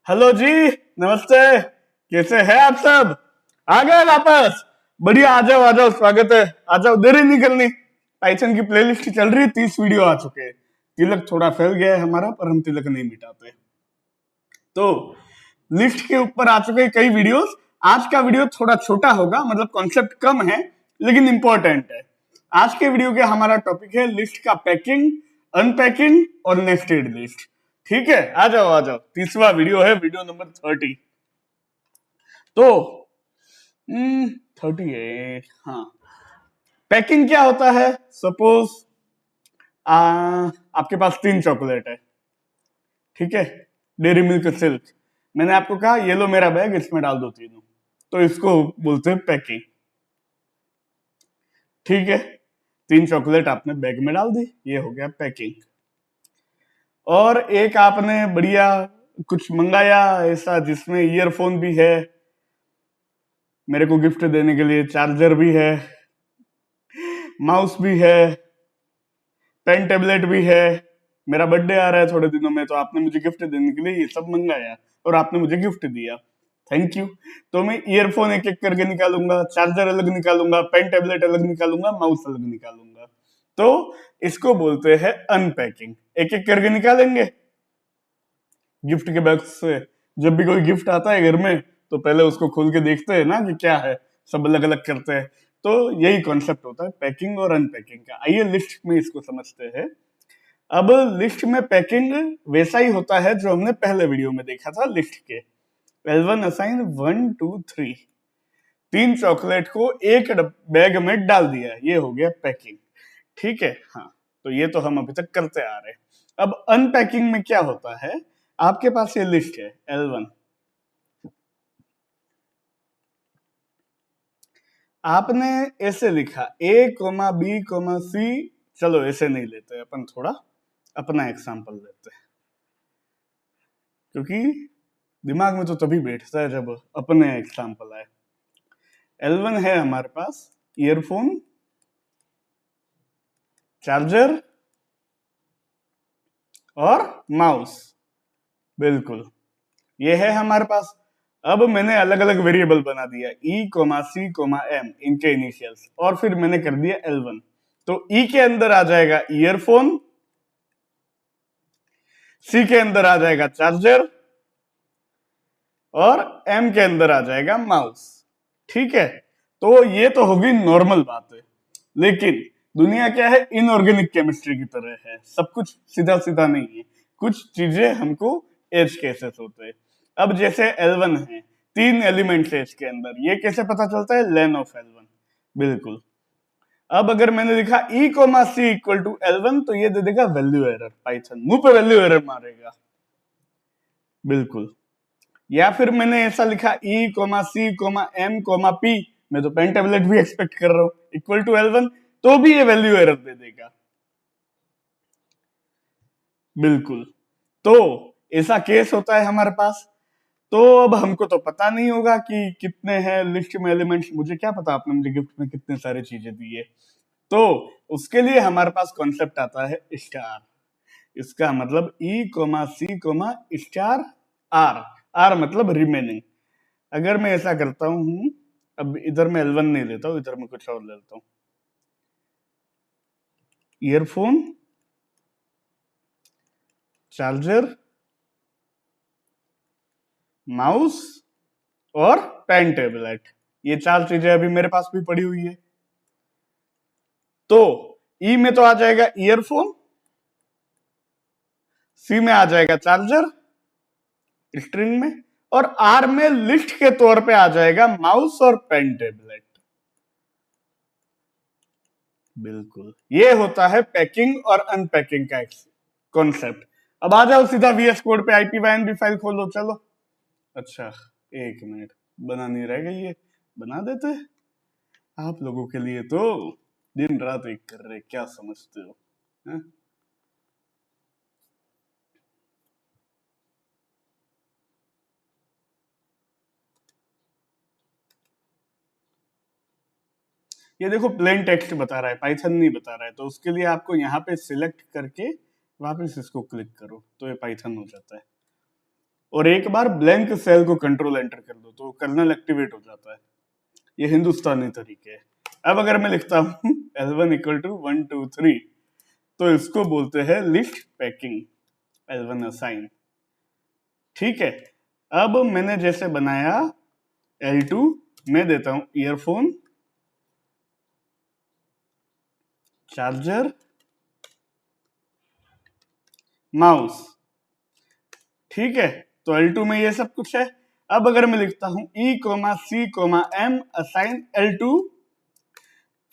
Hello जी। नमस्ते। कैसे हैं आप सब? आ गए वापस? बढ़िया, आ जाओ आ जाओ, स्वागत है। आ जाओ, देरी नहीं करनी। पाइथन की प्लेलिस्ट चल रही है, 30 वीडियो आ चुके हैं। तिलक थोड़ा फैल गया है हमारा, पर हम तिलक नहीं मिटाते। तो लिस्ट के ऊपर आ चुके हैं कई वीडियोस। आज का वीडियो थोड़ा छोटा होगा, मतलब कॉन्सेप्ट कम है लेकिन इंपॉर्टेंट है। आज के वीडियो के हमारा टॉपिक है लिस्ट का पैकिंग, अनपैकिंग और नेस्टेड लिस्ट। ठीक है, आ जाओ आ जाओ। 30वां वीडियो है, वीडियो नंबर 30। तो 38। हाँ, पैकिंग क्या होता है? सपोज आपके पास 3 चॉकलेट है, ठीक है, डेयरी मिल्क सिल्क। मैंने आपको कहा ये लो मेरा बैग, इसमें डाल दो तीनों, तो इसको बोलते हैं पैकिंग। ठीक है, 3 चॉकलेट आपने बैग में डाल दी, ये हो गया पैकिंग। और एक आपने बढ़िया कुछ मंगाया ऐसा जिसमें ईयरफोन भी है, मेरे को गिफ्ट देने के लिए चार्जर भी है, माउस भी है, पेन टेबलेट भी है। मेरा बर्थडे आ रहा है थोड़े दिनों में, तो आपने मुझे गिफ्ट देने के लिए ये सब मंगाया और आपने मुझे गिफ्ट दिया, थैंक यू। तो मैं ईयरफोन एक एक करके निकालूंगा, चार्जर अलग निकालूंगा, पेन टेबलेट अलग निकालूंगा, माउस अलग निकालूंगा। तो इसको बोलते हैं अनपैकिंग। एक एक करके निकालेंगे गिफ्ट के बॉक्स से। जब भी कोई गिफ्ट आता है घर में तो पहले उसको खोल के देखते हैं ना कि क्या है, सब अलग अलग करते हैं। तो यही कॉन्सेप्ट होता है पैकिंग और अनपैकिंग का। आइए लिस्ट में इसको समझते हैं। अब लिस्ट में पैकिंग वैसा ही होता है जो हमने पहले वीडियो में देखा था लिस्ट के। L1 असाइन 1 2 3, 3 चॉकलेट को एक बैग में डाल दिया, ये हो गया पैकिंग। ठीक है, हाँ। तो ये तो हम अभी तक करते आ रहे हैं। अब अनपैकिंग में क्या होता है? आपके पास ये लिस्ट है L1, आपने ऐसे लिखा A, B, C। चलो ऐसे नहीं लेते अपन, थोड़ा अपना एग्जांपल लेते हैं, क्योंकि दिमाग में तो तभी बैठता है जब अपने एग्जांपल आए। L1 है हमारे पास ईयरफोन, चार्जर और माउस। बिल्कुल, ये है हमारे पास। अब मैंने अलग अलग वेरिएबल बना दिया, E, C, M, इनके इनिशियल्स, और फिर मैंने कर दिया L1। तो E के अंदर आ जाएगा ईयरफोन, C के अंदर आ जाएगा चार्जर और M के अंदर आ जाएगा माउस। ठीक है, तो ये तो होगी नॉर्मल बात है। लेकिन दुनिया क्या है, इनऑर्गेनिक केमिस्ट्री की तरह है, सब कुछ सीधा सीधा नहीं है। कुछ चीजें हमको एज केसेस होते हैं। अब जैसे L1 है, 3 एलिमेंट्स एज के अंदर, ये कैसे पता चलता है? Lane of L1। बिल्कुल। अब अगर मैंने लिखा E, C = L1, तो ये दे देगा वैल्यू एरर। पाइथन मुंह पे वैल्यू एरर मारेगा। बिल्कुल। या फिर मैंने ऐसा लिखा E, C, M, P, मैं तो पेन टेबलेट भी एक्सपेक्ट कर रहा हूं, =L1, तो भी ये वैल्यू एरर दे देगा। बिल्कुल। तो ऐसा केस होता है हमारे पास। तो अब हमको तो पता नहीं होगा कि कितने हैं लिस्ट में एलिमेंट्स, मुझे क्या पता आपने मुझे गिफ्ट में कितने सारे चीजें दी है। तो उसके लिए हमारे पास कॉन्सेप्ट आता है स्टार। इसका मतलब E, C, star R। R मतलब रिमेनिंग। अगर मैं ऐसा करता हूं, अब इधर मैं L1 नहीं लेता हूं, इधर मैं कुछ और लेता हूं, ईयरफोन, चार्जर, माउस और पेन टेबलेट। ये 4 चीजें अभी मेरे पास भी पड़ी हुई है। तो ई में तो आ जाएगा ईयरफोन, सी में आ जाएगा चार्जर स्ट्रिंग में, और आर में लिस्ट के तौर पे आ जाएगा माउस और पेन टेबलेट। बिल्कुल, ये होता है पैकिंग और अनपैकिंग का कॉन्सेप्ट। अब आ जाओ सीधा VS कोड पे, IPYNB फाइल खोलो। चलो, अच्छा, 1 मिनट, बनानी रह गई है, बना देते हैं आप लोगों के लिए। तो दिन रात एक कर रहे, क्या समझते हो है? ये देखो प्लेन टेक्स्ट बता रहा है, पाइथन नहीं बता रहा है। तो उसके लिए आपको यहाँ पे सिलेक्ट करके वापस इसको क्लिक करो, तो ये पाइथन हो जाता है। और एक बार ब्लैंक सेल को कंट्रोल एंटर कर दो तो कर्नल एक्टिवेट हो जाता है। ये हिंदुस्तानी तरीके है। अब अगर मैं लिखता हूं L1 इक्वल टू 1 2 3 तो इसको बोलते हैं लिस्ट पैकिंग, L1 असाइन। ठीक है, अब मैंने जैसे बनाया L2 मैं देता हूं ईयरफोन, चार्जर, माउस। ठीक है, तो L2 में ये सब कुछ है। अब अगर मैं लिखता हूं E, C, M assign L2,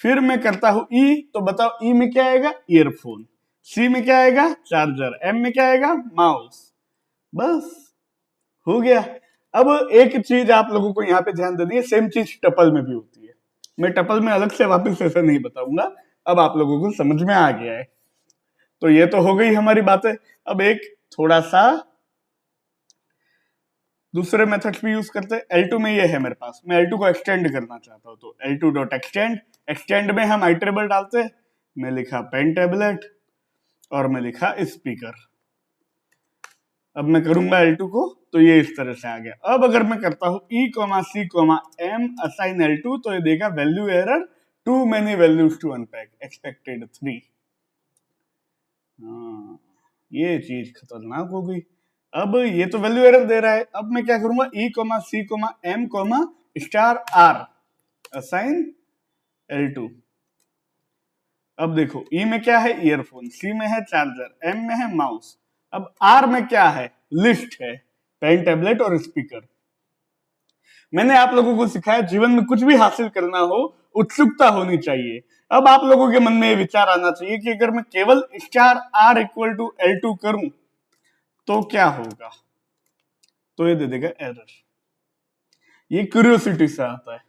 फिर मैं करता हूं E, तो बताओ E में क्या आएगा? ईयरफोन। C में क्या आएगा? चार्जर। M में क्या आएगा? माउस। बस हो गया। अब एक चीज आप लोगों को यहाँ पे ध्यान देनी है, सेम चीज टपल में भी होती है। मैं टपल में अलग से वापस ऐसा नहीं बताऊंगा, अब आप लोगों को समझ में आ गया है। तो ये तो हो गई हमारी बातें। अब एक थोड़ा सा दूसरे मेथड्स भी यूज करते हैं। L2 में ये है मेरे पास, मैं L2 को एक्सटेंड करना चाहता हूं तो L2 डॉट एक्सटेंड, एक्सटेंड में हम आइट्रेबल डालते हैं। मैं लिखा पेन टैबलेट और मैं लिखा स्पीकर। अब मैं करूंगा L2 को तो ये इस तरह से आ गया। अब अगर मैं करता हूं E, C, M assign L2 तो ये देगा value error, too many values to unpack, expected 3। ये चीज खतरनाक हो गई। अब ये तो वैल्यू एरर दे रहा है। अब मैं क्या करूंगा E, C, M, star R assign L2। अब देखो E में क्या है? ईयरफोन, C में है चार्जर, M में है माउस। अब R में क्या है? लिस्ट है, पेन टैबलेट और स्पीकर। मैंने आप लोगों को सिखाया जीवन में कुछ भी हासिल करना हो उत्सुकता होनी चाहिए। अब आप लोगों के मन में ये विचार आना चाहिए कि अगर मैं केवल star R equal to L2 करूं तो क्या होगा? तो ये दे देगा एरर। ये क्यूरियोसिटी से आता है।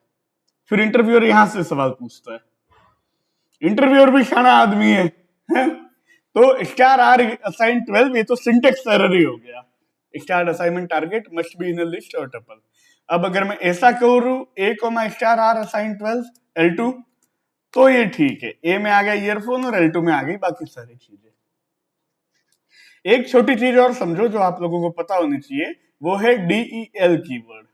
फिर इंटरव्यूअर यहां से सवाल पूछता है, इंटरव्यूअर भी शाना आदमी है, तो स्टार R असाइन 12 ये तो सिंटेक्स एरर ही हो गया। Star assignment target must be in a list और टपल। अब अगर मैं ऐसा करूं A, star R assign 12 L2 तो ये ठीक है। A में आ गया ईयरफोन और L2 में आ गई बाकी सारी चीजें। एक छोटी चीज और समझो जो आप लोगों को पता होनी चाहिए, वो है DEL कीवर्ड।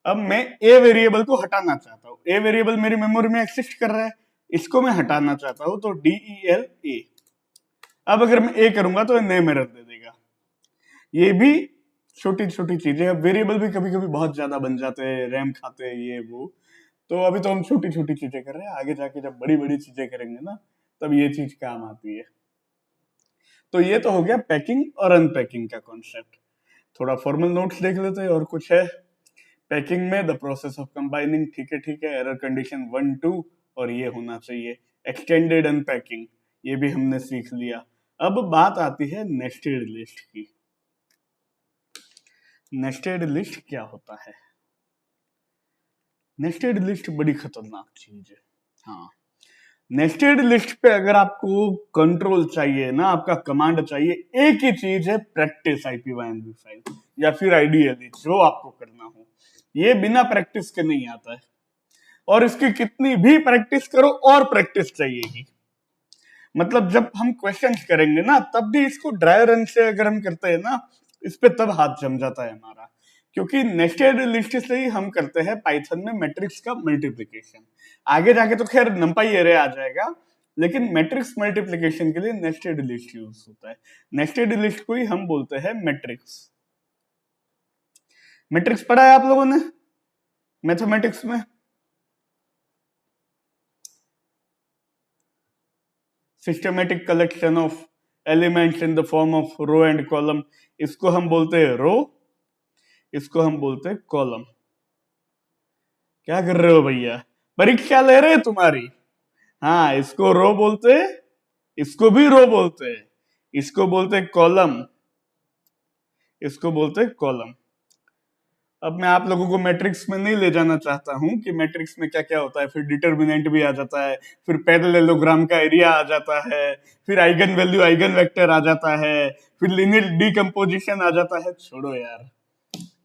अब मैं A वेरिएबल को हटाना चाहता हूं। A वेरिएबल मेरी मेमोरी में एग्जिस्ट कर रहा है, इसको मैं हटाना चाहता हूं तो DEL A। अब अगर मैं A करूंगा तो नेम एरर दे देगा। ये भी छोटी छोटी चीजें। अब वेरिएबल भी कभी कभी बहुत ज्यादा बन जाते हैं, रैम खाते हैं, ये वो। तो अभी तो हम छोटी छोटी चीजें कर रहे हैं, आगे जाके जब बड़ी बड़ी चीजें करेंगे ना तब ये चीज काम आती है। तो ये तो हो गया पैकिंग और अनपैकिंग का कॉन्सेप्ट। थोड़ा फॉर्मल नोट्स देख लेते हैं और कुछ है। पैकिंग में द प्रोसेस ऑफ कंबाइनिंग, ठीक है, एरर कंडीशन 1 2 और ये होना चाहिए। एक्सटेंडेड अनपैकिंग ये भी हमने सीख लिया। अब बात आती है नेस्टेड लिस्ट की। नेस्टेड लिस्ट क्या होता है? नेस्टेड लिस्ट बड़ी खतरनाक चीज है। हाँ, नेस्टेड लिस्ट पे अगर आपको कंट्रोल चाहिए ना, आपका कमांड चाहिए, एक ही चीज है, प्रैक्टिस IPYNB फाइल या फिर आइडियली जो आपको करना हो। ये बिना प्रैक्टिस के नहीं आता है, और इसकी कितनी भी प्रैक्टिस करो और प्रैक्टिस चाहिएगी। मतलब जब हम क्वेश्चंस करेंगे ना तब भी इसको ड्राई रन से अगर हम करते हैं ना, इस पे तब हाथ जम जाता है हमारा, क्योंकि नेस्टेड लिस्ट से ही हम करते हैं पाइथन में मैट्रिक्स का मल्टीप्लिकेशन। आगे जाके तो खैर नंपाई एरे आ जाएगा, लेकिन मैट्रिक्स मल्टीप्लिकेशन के लिए नेस्टेड लिस्ट यूज होता है। नेस्टेड लिस्ट को ही हम बोलते हैं मैट्रिक्स। मैट्रिक्स पढ़ा है आप लोगों ने मैथमेटिक्स में? Systematic collection of elements in the form of row and column, इसको हम बोलते हैं रो, इसको हम बोलते हैं कॉलम। क्या कर रहे हो भैया, परीक्षा ले रहे तुम्हारी? हाँ, इसको रो बोलते, इसको भी रो बोलते, इसको बोलते कॉलम, इसको बोलते कॉलम। अब मैं आप लोगों को मैट्रिक्स में नहीं ले जाना चाहता हूं कि मैट्रिक्स में क्या क्या होता है। फिर डिटर्मिनेंट भी आ जाता है, फिर पैरेललोग्राम का एरिया आ जाता है, फिर आइगन वैल्यू आइगन वेक्टर आ जाता है, फिर लीनियर डीकंपोजिशन आ जाता है। छोड़ो यार,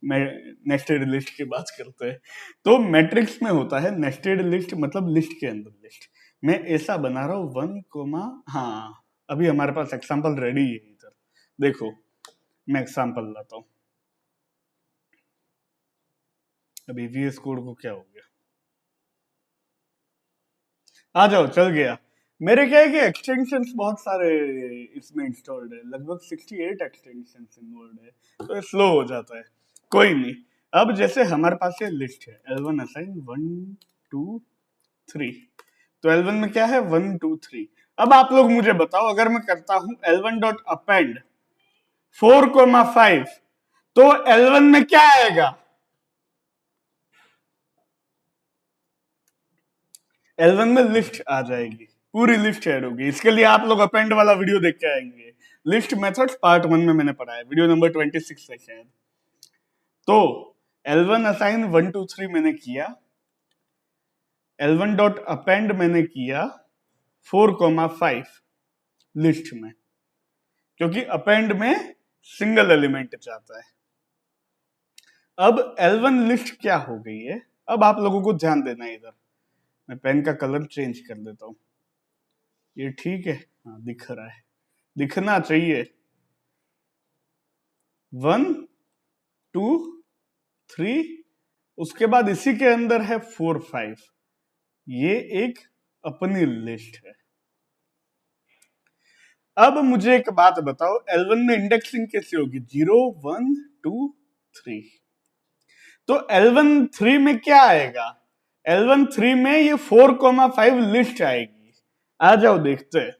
मैं नेस्टेड लिस्ट की बात करते हैं। तो मैट्रिक्स में होता है नेस्टेड लिस्ट, मतलब लिस्ट के अंदर लिस्ट। मैं ऐसा बना रहा हूं 1 कोमा, हाँ अभी हमारे पास एग्जांपल रेडी है इधर। देखो मैं एग्जांपल लाता हूं, अभी VS कोड को क्या हो गया, आ जाओ, चल गया। मेरे क्या है कि एक्सटेंशंस बहुत सारे इसमें इंस्टॉल्ड है, लगभग 68 एक्सटेंशंस इन्वॉल्व है, तो ये स्लो हो जाता है। कोई नहीं। अब जैसे हमारे पास ये लिस्ट है L1 असाइन 1 2 3, तो L1 में क्या है 1 2 3। अब आप लोग मुझे बताओ, अगर मैं करता हूं L1 डॉट अपेंड 4,5, तो L1 में क्या आएगा? L1 में लिस्ट आ जाएगी, पूरी लिस्ट ऐड होगी। इसके लिए आप लोग अपेंड वाला वीडियो देख के आएंगे। लिस्ट मेथड्स पार्ट 1 में मैंने पढ़ा है, वीडियो नंबर 26 है शायद। तो L1 असाइन 1 2 3 मैंने किया, L1 डॉट अपेंड मैंने किया 4,5 लिस्ट में, क्योंकि अपेंड में सिंगल एलिमेंट जाता है। अब L1 लिस्ट क्या हो गई है, अब आप लोगों को ध्यान देना है। इधर मैं पेन का कलर चेंज कर देता हूं, ये ठीक है, हाँ दिख रहा है, दिखना चाहिए। 1 2 3, उसके बाद इसी के अंदर है 4 5, ये एक अपनी लिस्ट है। अब मुझे एक बात बताओ, L1 में इंडेक्सिंग कैसे होगी? 0 1 2 3, तो L1 3 में क्या आएगा? L1 3 में ये 4,5 लिस्ट आएगी। आ जाओ देखते हैं।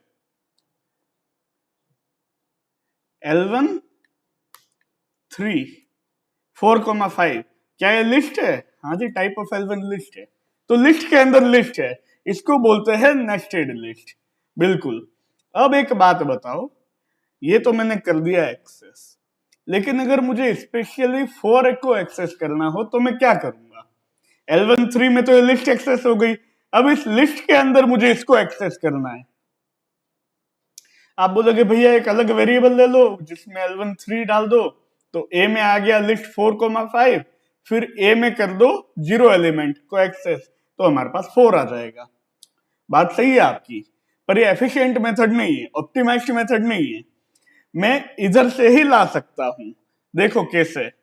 L1 3 4,5, क्या ये लिस्ट है? हाँ जी, टाइप ऑफ L1 लिस्ट है। तो लिस्ट के अंदर लिस्ट है, इसको बोलते हैं नेस्टेड लिस्ट। बिल्कुल। अब एक बात बताओ, ये तो मैंने कर दिया एक्सेस, लेकिन अगर मुझे स्पेशली 4 को एक्सेस करना हो तो मैं क्या करूंगा? L1 3 में तो ये लिस्ट एक्सेस हो गई, अब इस लिस्ट के अंदर मुझे इसको एक्सेस करना है। आप बोलोगे भैया एक अलग वेरिएबल ले लो जिसमें L1 3 डाल दो, तो A में आ गया लिस्ट 4,5, फिर A में कर दो 0 एलिमेंट को एक्सेस, तो हमारे पास 4 आ जाएगा। बात सही है आपकी, पर ये एफिशिएंट मेथड नहीं है, ऑप्टिमाइज्ड मेथड नहीं है। मैं इधर से ही ला सकता हूं, देखो कैसे।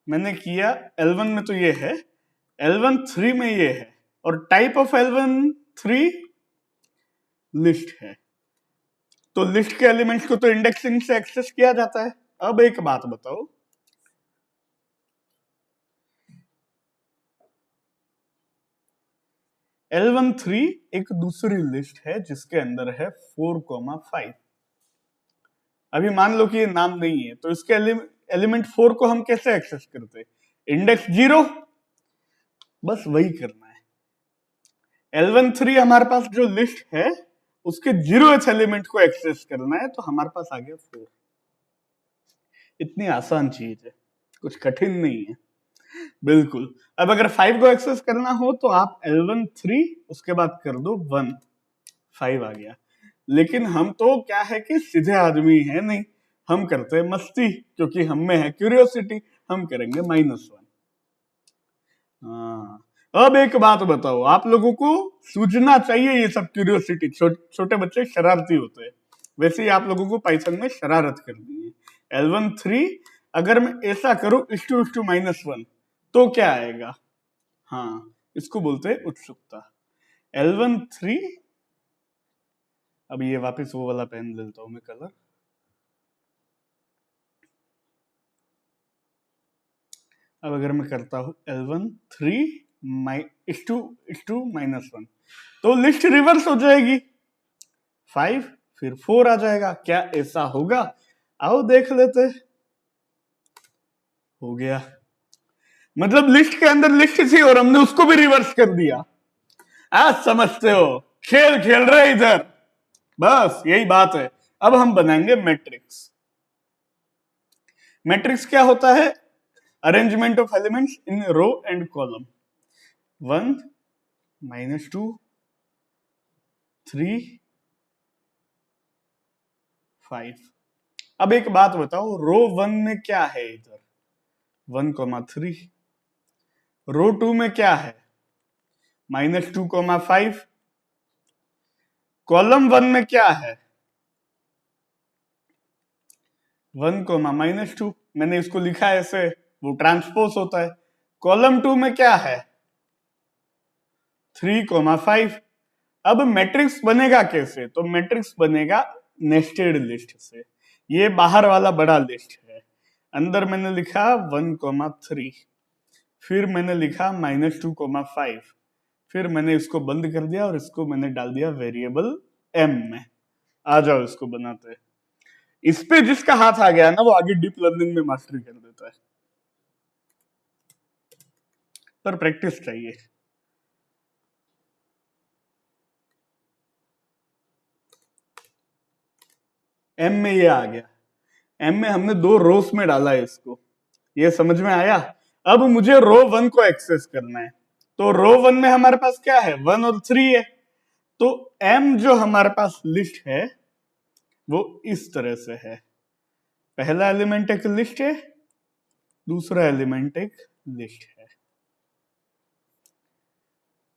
मैंने किया L1 में तो ये है, L1 3 में ये है, और टाइप ऑफ L1 3 लिस्ट है, तो लिस्ट के एलिमेंट्स को तो इंडेक्सिंग से एक्सेस किया जाता है। अब एक बात बताओ, L1 3 एक दूसरी लिस्ट है जिसके अंदर है 4,5। अभी मान लो कि ये नाम नहीं है, तो इसके एलिमेंट 4 को हम कैसे एक्सेस करते हैं? इंडेक्स 0, बस वही करना है। L1 3 हमारे पास जो लिस्ट है उसके 0th एलिमेंट को एक्सेस करना है, तो हमारे पास आ गया 4। इतनी आसान चीज है, कुछ कठिन नहीं है। बिल्कुल। अब अगर 5 को एक्सेस करना हो तो आप L1 3 उसके बाद कर दो 1, 5 आ गया। लेकिन हम तो क्या है कि सीधे आदमी है नहीं, हम करते हैं मस्ती, क्योंकि हम में है क्यूरियोसिटी, हम करेंगे -1। हाँ। अब एक बात बताओ, आप लोगों को सूझना चाहिए ये सब क्यूरियोसिटी, छोटे बच्चे शरारती होते हैं, वैसे ही आप लोगों को पाइथन में शरारत करनी है। L1 3 अगर मैं ऐसा करूं -1, तो क्या आएगा? हाँ, इसको बोलते हैं उत्सुकता। L1 3, अब ये वापस वो वाला पेन ले लेता हूं मैं कलर। अब अगर मैं करता हूं L1 3 -1, तो लिस्ट रिवर्स हो जाएगी, 5 फिर 4 आ जाएगा। क्या ऐसा होगा? आओ देख लेते। हो गया, मतलब लिस्ट के अंदर लिस्ट थी और हमने उसको भी रिवर्स कर दिया। आज समझते हो, खेल खेल रहे इधर, बस यही बात है। अब हम बनाएंगे मैट्रिक्स। मैट्रिक्स क्या होता है? Arrangement of elements in row and column. 1 -2 3 5। अब एक बात बताओ, रो 1 में क्या है? इधर 1,3। रो 2 में क्या है? -2,5। कॉलम 1 में क्या है? 1 कोमा -2, मैंने इसको लिखा है ऐसे, वो ट्रांसपोज होता है। कॉलम 2 में क्या है 3,5। अब मैट्रिक्स बनेगा कैसे, तो मैट्रिक्स बनेगा नेस्टेड लिस्ट से। ये बाहर वाला बड़ा लिस्ट है, अंदर मैंने लिखा 1,3, फिर मैंने लिखा -2,5, फिर मैंने इसको बंद कर दिया और इसको मैंने डाल दिया वेरिएबल m में। आ जाओ इसको बनाते हैं। इस पे जिसका हाथ आ गया ना वो आगे डीप लर्निंग में मास्टरी कर देता है, पर प्रैक्टिस चाहिए। एम में ये आ गया, एम में हमने 2 रोस में डाला है इसको, ये समझ में आया। अब मुझे रो 1 को एक्सेस करना है, तो रो 1 में हमारे पास क्या है 1 और 3 है, तो एम जो हमारे पास लिस्ट है वो इस तरह से है। पहला एलिमेंट एक लिस्ट है, दूसरा एलिमेंट एक लिस्ट है,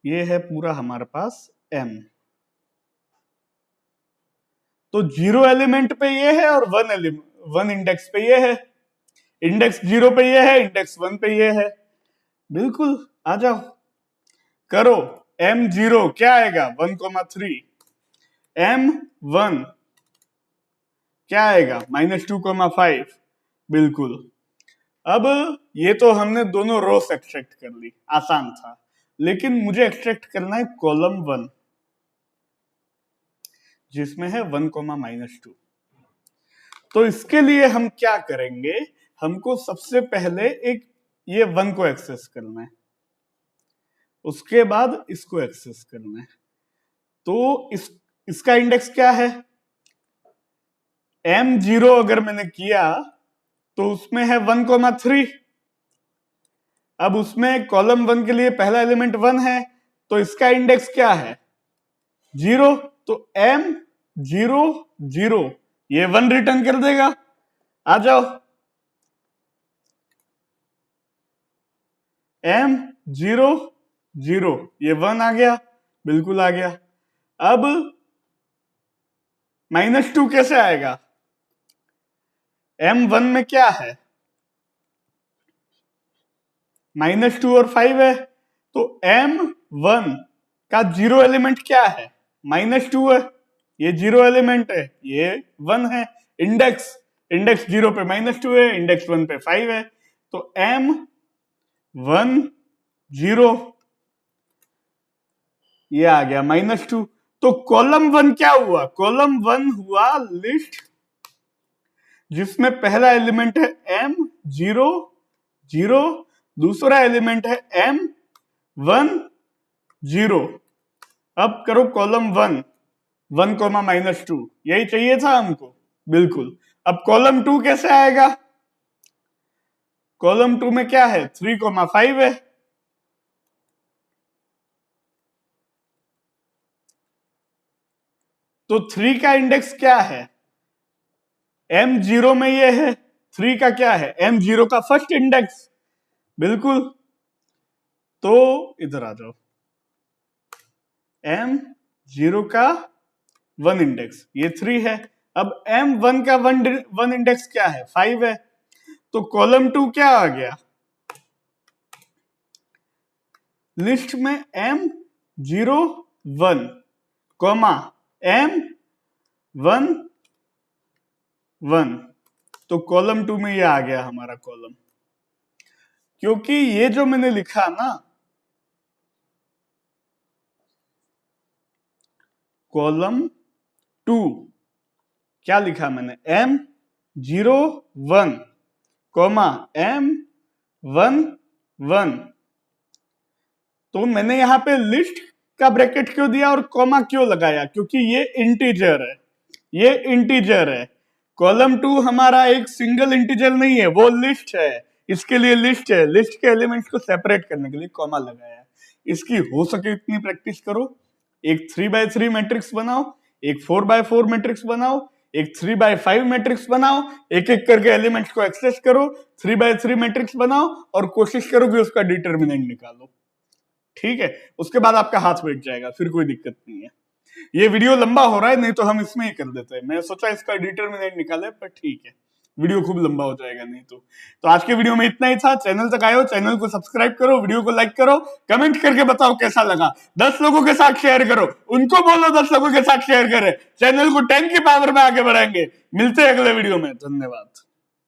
ये है पूरा हमारे पास m। तो 0 एलिमेंट पे ये है और 1 इंडेक्स पे ये है, इंडेक्स 0 पे ये है, इंडेक्स 1 पे ये है। बिल्कुल, आ जाओ करो। m0 क्या आएगा 1,3, m1 क्या आएगा -2,5। बिल्कुल। अब ये तो हमने दोनों रोस एक्सट्रैक्ट कर ली, आसान था, लेकिन मुझे एक्सट्रैक्ट करना है कॉलम 1 जिसमें है 1,-2। तो इसके लिए हम क्या करेंगे, हमको सबसे पहले एक ये 1 को एक्सेस करना है, उसके बाद इसको एक्सेस करना है। तो इसका इंडेक्स क्या है m0, अगर मैंने किया तो उसमें है 1,3। अब उसमें कॉलम 1 के लिए पहला एलिमेंट 1 है, तो इसका इंडेक्स क्या है 0, तो m0 0, ये 1 रिटर्न कर देगा। आ जाओ, m0 0, ये 1 आ गया, बिल्कुल आ गया। अब -2 कैसे आएगा, m1 में क्या है -2 और 5 है, तो m1 का 0 एलिमेंट क्या है -2 है, ये 0 एलिमेंट है, ये 1 है। इंडेक्स 0 पे -2 है, इंडेक्स 1 पे 5 है, तो m1 0 ये आ गया -2। तो कॉलम 1 क्या हुआ, कॉलम 1 हुआ लिस्ट जिसमें पहला एलिमेंट है m0 0, दूसरा एलिमेंट है m1 0। अब करो कॉलम 1 1,-2, यही चाहिए था हमको, बिल्कुल। अब कॉलम 2 कैसे आएगा, कॉलम 2 में क्या है 3,5 है, तो 3 का इंडेक्स क्या है m0 में ये है, 3 का क्या है m0 का फर्स्ट इंडेक्स, बिल्कुल। तो इधर आ जाओ, m0 का 1 इंडेक्स ये 3 है, अब m1 का 1 इंडेक्स क्या है 5 है, तो कॉलम 2 क्या आ गया लिस्ट में m0 1 कॉमा m1 1, तो कॉलम 2 में ये आ गया हमारा कॉलम, क्योंकि ये जो मैंने लिखा ना कॉलम 2 क्या लिखा मैंने m0 1 कॉमा m1 1, तो मैंने यहां पे लिस्ट का ब्रैकेट क्यों दिया और कॉमा क्यों लगाया, क्योंकि ये इंटीजर है, ये इंटीजर है। कॉलम 2 हमारा एक सिंगल इंटीजर नहीं है, वो लिस्ट है, इसके लिए लिस्ट है, लिस्ट के एलिमेंट्स को सेपरेट करने के लिए कॉमा लगाया है। इसकी हो सके इतनी प्रैक्टिस करो, एक 3x3 मैट्रिक्स बनाओ, एक 4x4 मैट्रिक्स बनाओ, एक 3x5 मैट्रिक्स बनाओ, एक एक करके एलिमेंट्स को एक्सेस करो, 3x3 मैट्रिक्स बनाओ और कोशिश करो कि उसका डिटरमिनेंट निकालो, ठीक है। उसके बाद आपका हाथ बैठ जाएगा, फिर कोई दिक्कत नहीं है। ये वीडियो लंबा हो रहा है, नहीं तो हम इसमें ही कर देते हैं, मैं सोचा इसका डिटरमिनेंट निकाले, पर ठीक है वीडियो खूब लंबा हो जाएगा नहीं तो आज के वीडियो में इतना ही था। चैनल तक आए हो, चैनल को सब्सक्राइब करो, वीडियो को लाइक करो, कमेंट करके बताओ कैसा लगा, 10 लोगों के साथ शेयर करो, उनको बोलो 10 लोगों के साथ शेयर करें, चैनल को 10 की पावर में आगे बढ़ाएंगे। मिलते हैं अगले वीडियो में, धन्यवाद।